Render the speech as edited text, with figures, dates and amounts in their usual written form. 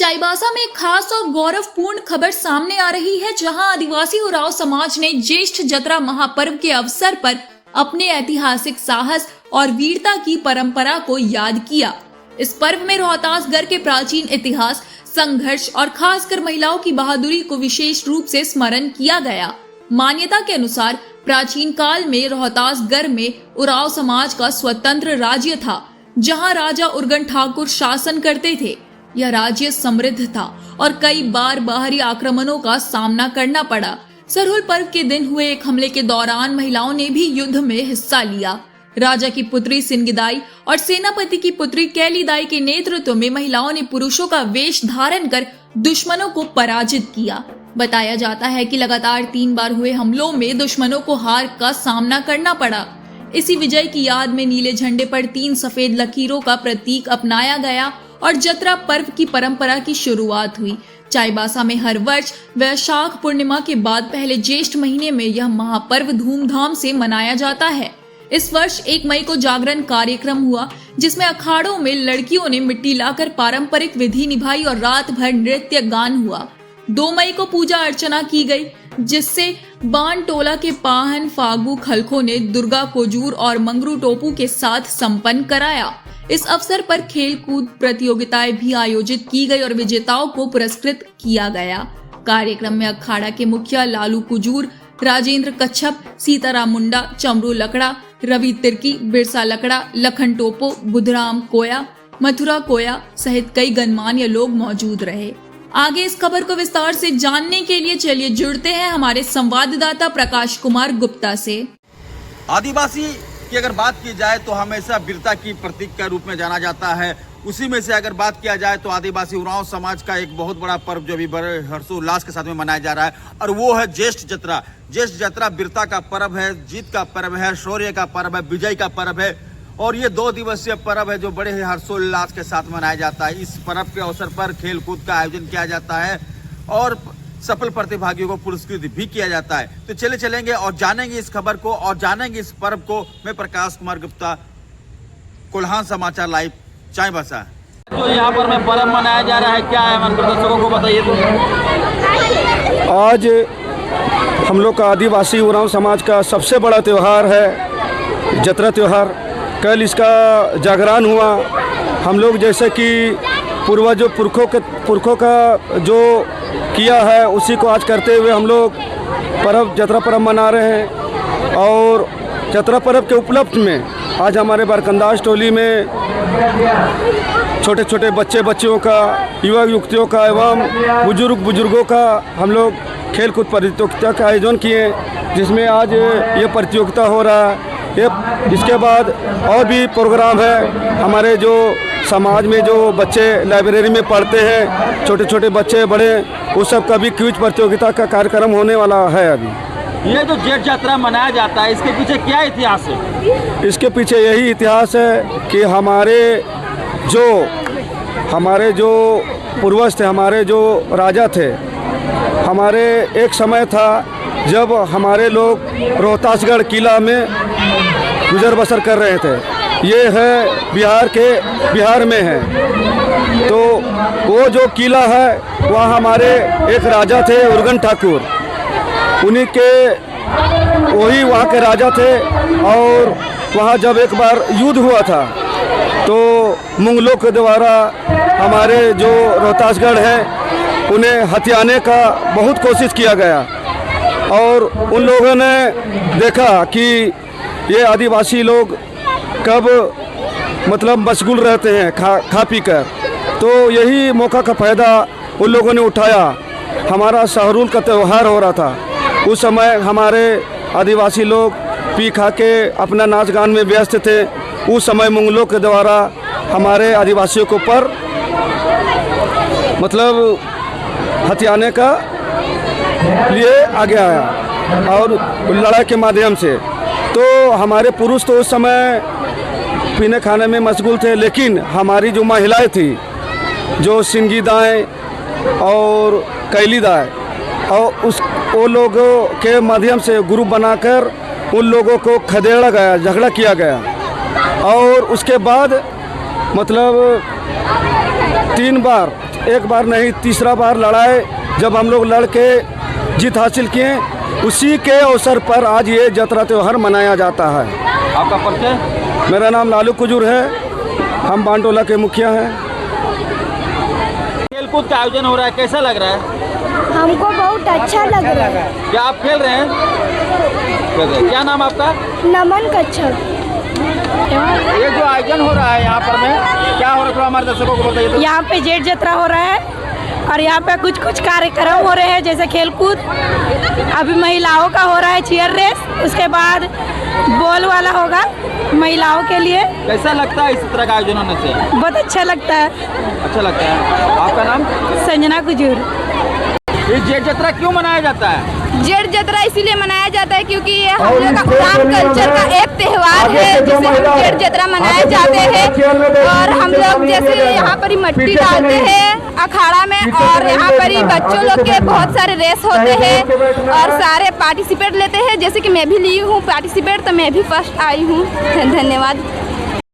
चाईबासा में एक खास और गौरवपूर्ण खबर सामने आ रही है, जहां आदिवासी उरांव समाज ने ज्येष्ठ जतरा महापर्व के अवसर पर अपने ऐतिहासिक साहस और वीरता की परंपरा को याद किया। इस पर्व में रोहतास गढ़ के प्राचीन इतिहास, संघर्ष और खासकर महिलाओं की बहादुरी को विशेष रूप से स्मरण किया गया। मान्यता के अनुसार प्राचीन काल में रोहतास गढ़ में उरांव समाज का स्वतंत्र राज्य था, जहां राजा उर्गन ठाकुर शासन करते थे। यह राज्य समृद्ध था और कई बार बाहरी आक्रमणों का सामना करना पड़ा। सरहुल पर्व के दिन हुए एक हमले के दौरान महिलाओं ने भी युद्ध में हिस्सा लिया। राजा की पुत्री सिंगिदाई और सेनापति की पुत्री कैलीदाई के नेतृत्व में महिलाओं ने पुरुषों का वेश धारण कर दुश्मनों को पराजित किया। बताया जाता है कि लगातार 3 बार हुए हमलों में दुश्मनों को हार का सामना करना पड़ा। इसी विजय की याद में नीले झंडे पर 3 सफेद लकीरों का प्रतीक अपनाया गया और जतरा पर्व की परंपरा की शुरुआत हुई। चाईबासा में हर वर्ष वैशाख पूर्णिमा के बाद पहले ज्येष्ठ महीने में यह महापर्व धूमधाम से मनाया जाता है। इस वर्ष 1 मई को जागरण कार्यक्रम हुआ, जिसमें अखाड़ों में लड़कियों ने मिट्टी लाकर पारंपरिक विधि निभाई और रात भर नृत्य गान हुआ। 2 मई को पूजा अर्चना की गई, जिससे बान टोला के पाहन फागू खलखों ने दुर्गा कोजूर और मंगरू टोपू के साथ संपन्न कराया। इस अवसर पर खेल कूद प्रतियोगिताएं भी आयोजित की गई और विजेताओं को पुरस्कृत किया गया। कार्यक्रम में अखाड़ा के मुखिया लालू कुजूर, राजेंद्र कच्छप, सीताराम मुंडा, चमरू लकड़ा, रवि तिर्की, बिरसा लकड़ा, लखन टोपो, बुधराम कोया, मथुरा कोया सहित कई गणमान्य लोग मौजूद रहे। आगे इस खबर को विस्तार से जानने के लिए चलिए जुड़ते हैं हमारे संवाददाता प्रकाश कुमार गुप्ता से। आदिवासी की अगर बात की जाए तो हमेशा वीरता की प्रतीक के रूप में जाना जाता है। उसी में से अगर बात किया जाए तो आदिवासी उरांव समाज का एक बहुत बड़ा पर्व जो भी बड़े हर्षोल्लास के साथ में मनाया जा रहा है, और वो है ज्येष्ठ जतरा। ज्येष्ठ जतरा वीरता का पर्व है, जीत का पर्व है, शौर्य का पर्व है, विजय का पर्व है, और ये 2 दिवसीय पर्व है जो बड़े ही हर्षोल्लास के साथ मनाया जाता है। इस पर्व के अवसर पर खेल कूद का आयोजन किया जाता है और सफल प्रतिभागियों को पुरस्कृत भी किया जाता है। तो चलेंगे और जानेंगे इस खबर को और जानेंगे इस पर्व को। मैं प्रकाश कुमार गुप्ता, कोल्हान समाचार लाइव, चाईबासा। तो यहाँ पर में पर्व मनाया जा रहा है, क्या है हमारे दर्शकों को बताइए। आज हम लोग का आदिवासी उरांव समाज का सबसे बड़ा त्यौहार है जतरा त्यौहार। कल इसका जागरण हुआ। हम लोग जैसे कि पूर्वजों पुरखों का जो किया है उसी को आज करते हुए हम लोग जतरा पर्व मना रहे हैं। और जतरा पर्व के उपलक्ष्य में आज हमारे बारकंदाज टोली में छोटे छोटे बच्चियों का, युवा युवतियों का एवं बुजुर्गों का हम लोग खेल कूद प्रतियोगिता का आयोजन किए, जिसमें आज ये प्रतियोगिता हो रहा है। इसके बाद और भी प्रोग्राम है। हमारे जो समाज में जो बच्चे लाइब्रेरी में पढ़ते हैं, छोटे छोटे बच्चे बड़े, उस सब का भी क्विज प्रतियोगिता का कार्यक्रम होने वाला है। अभी ये जो ज्येष्ठ जतरा मनाया जाता है, इसके पीछे क्या इतिहास है? इसके पीछे यही इतिहास है कि हमारे जो पूर्वज थे, हमारे जो राजा थे, हमारे एक समय था जब हमारे लोग रोहतासगढ़ किला में गुजर बसर कर रहे थे। ये है बिहार में है। तो वो जो किला है वहाँ हमारे एक राजा थे उर्गन ठाकुर, वही वहाँ के राजा थे। और वहाँ जब एक बार युद्ध हुआ था तो मुगलों के द्वारा हमारे जो रोहतासगढ़ है उन्हें हथियाने का बहुत कोशिश किया गया। और उन लोगों ने देखा कि ये आदिवासी लोग कब मशगूल रहते हैं खा पी कर, तो यही मौका का फ़ायदा उन लोगों ने उठाया। हमारा सहरुल का त्यौहार हो रहा था, उस समय हमारे आदिवासी लोग पी खा के अपना नाच गान में व्यस्त थे। उस समय मुगलों के द्वारा हमारे आदिवासियों के ऊपर हथियाने का लिए आगे आया और लड़ाई के माध्यम से। तो हमारे पुरुष तो उस समय पीने खाने में मशगूल थे, लेकिन हमारी जो महिलाएं थी, जो सिंगीदाएँ और कैलीदाएँ, और वो लोगों के माध्यम से ग्रुप बनाकर उन लोगों को खदेड़ा गया, झगड़ा किया गया। और उसके बाद 3 बार एक बार नहीं तीसरा बार लड़ाए जब हम लोग लड़ के जीत हासिल किए, उसी के अवसर पर आज ये जतरा त्यौहार मनाया जाता है। आपका परिचय? मेरा नाम लालू कुजूर है, हम बांटोला के मुखिया हैं। खेलकूद का आयोजन हो रहा है, कैसा लग रहा है? हमको बहुत अच्छा लग रहा है। क्या आप खेल रहे हैं? क्या नाम आपका? नमन कच्छप। ये जो आयोजन हो रहा है यहाँ पर में क्या हो रहा है, थोड़ा हमारे दर्शकों को बताइए। यहाँ पे जेठ जतरा हो रहा है और यहाँ पे कुछ कुछ कार्यक्रम हो रहे हैं जैसे खेलकूद, अभी महिलाओं का हो रहा है चेयर रेस, उसके बाद बॉल वाला होगा महिलाओं के लिए। कैसा लगता है इस तरह का आयोजन होने से? बहुत अच्छा लगता है। अच्छा लगता है। आपका नाम? संजना कुजूर। ये जेठ जतरा क्यों मनाया जाता है? जेठ जतरा इसीलिए मनाया जाता है क्योंकि ये हम लोग का उड़ान कल्चर का एक त्योहार है जिसे हम जेठ जतरा मनाए जाते हैं। और हम लोग जैसे यहाँ पर ही मिट्टी डालते हैं अखाड़ा में, और यहाँ पर ही बच्चों लोग के बहुत सारे रेस होते हैं और सारे पार्टिसिपेट लेते हैं। जैसे कि मैं भी ली हूँ पार्टिसिपेट, तो मैं भी फर्स्ट आई हूँ। धन्यवाद।